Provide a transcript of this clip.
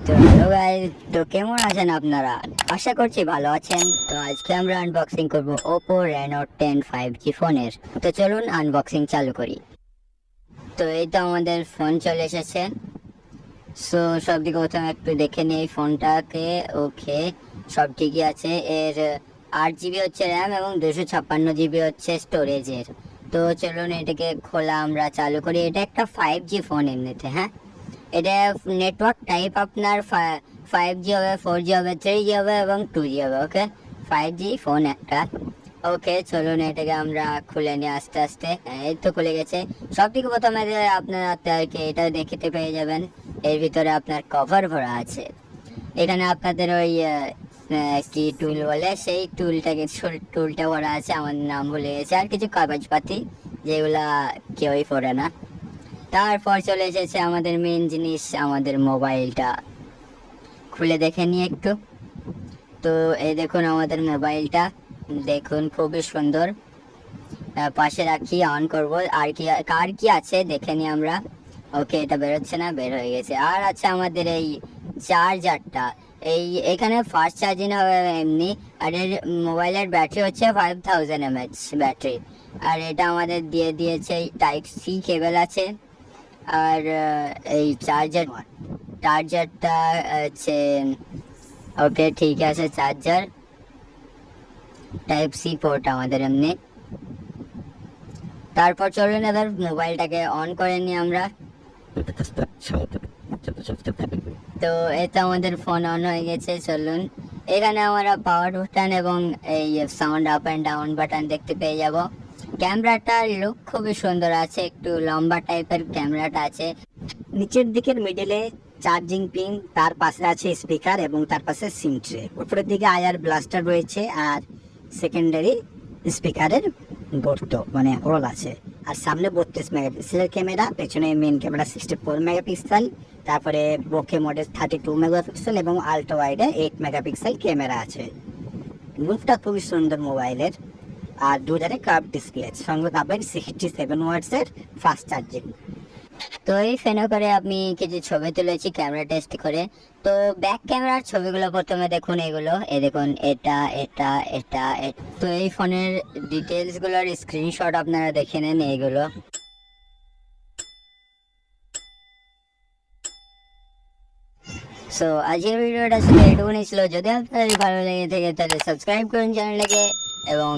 তো hello guys, তো কেমন আছেন আপনারা? আশা করছি ভালো আছেন। তো আজকে আমরা আনবক্সিং করব Oppo Reno 10 5G ফোনের। তো চলুন আনবক্সিং চালু করি। তো এই তো আমাদের ফোন চলে এসেছে। সো সব দিকে প্রথমে একটু দেখে নিই ফোনটাকে। ওকে, সব ঠিকই আছে। এর 8 জিবি হচ্ছে র্যাম এবং 256 জিবি হচ্ছে স্টোরেজের। তো চলুন এটাকে খোলা আমরা চালু করি। এটা একটা 5G ফোন এমনিতে। হ্যাঁ, এটা নেটওয়ার্ক টাইপ আপনার 5G হবে, 4G হবে, 3G হবে এবং 2G হবে। ওকে, 5G ফোন একটা। ওকে, চলুন এটাকে আমরা খুলে নিই আস্তে আস্তে। এই তো খুলে গেছে। সব থেকে প্রথমে যে আপনারা এটা দেখতে পেয়ে যাবেন, এর ভিতরে আপনার কভার ভরা আছে। এখানে আপনাদের ওই কি টুল বলে, সেই টুলটা ভরা আছে। আমার নাম ভুলে গেছে। আর কিছু কাগজপাতি যেগুলা কেউই পড়ে না। তারপর চলে এসেছে আমাদের মেন জিনিস, আমাদের মোবাইলটা। খুলে দেখে নিই একটু। তো এই দেখুন আমাদের মোবাইলটা, দেখুন খুবই সুন্দর। পাশে রাখি, অন করব। আর কি কার কি আছে দেখে নিই আমরা। ওকে, এটা বেরোচ্ছে না, বের হয়ে গেছে। আর আছে আমাদের এই চার্জারটা। এখানে ফাস্ট চার্জিং হবে এমনি। আর এর মোবাইলের ব্যাটারি হচ্ছে 5000 mAh ব্যাটারি। আর এটা আমাদের দিয়ে দিয়েছে টাইপ সি কেবল আছে। আর এই চার্জারটা আছে। ওকে, ঠিক আছে। চার্জার টাইপ সি পোর্ট আমাদের এমনি। তারপর চলুন এবার মোবাইলটাকে অন করে নিই আমরা। তো এটা আমাদের ফোন অন হয়ে গেছে। চলুন, এখানে আমরা পাওয়ার বাটন এবং এই sound up and down button দেখতে পেয়ে যাব। ক্যামেরাটার লুক খুবই সুন্দর আছে, একটু লম্বা টাইপের ক্যামেরাটা আছে। নিচের দিকের মিডলে চার্জিং পিন, তার পাশে আছে স্পিকার এবং তার পাশে সিম ট্রে। উপরের দিকে আইআর ব্লাস্টার রয়েছে আর সেকেন্ডারি স্পিকারের গর্ত মানে হোল আছে। আর সামনে 32 মেগাপিক্সেলের ক্যামেরা, পেছনে মেন ক্যামেরা 64 মেগাপিক্সেল, তারপরে বোকে মোডে 32 মেগাপিক্সেল এবং আল্ট্রা ওয়াইডে 8 মেগাপিক্সেল ক্যামেরা আছে। লুকটা খুবই সুন্দর মোবাইলের। আর দুধারে কার্ভ ডিসপ্লে, সঙ্গে পাবেন 67 ওয়াটসের ফাস্ট চার্জিং। তো এই ফেনো করে আমি কিছু ছবি তুলেছি ক্যামেরা টেস্ট করে। তো ব্যাক ক্যামেরার ছবিগুলো প্রথমে দেখুন। এগুলো দেখুন, এটা। তো এই ফোনের ডিটেলস গুলোর স্ক্রিনশট আপনারা দেখে নেন এইগুলো। সো আজকের ভিডিওটা শুধু এটুকুনি ছিল। যদি আপনাদের ভালো লেগে থাকে তাহলে সাবস্ক্রাইব করুন চ্যানেলটাকে এবং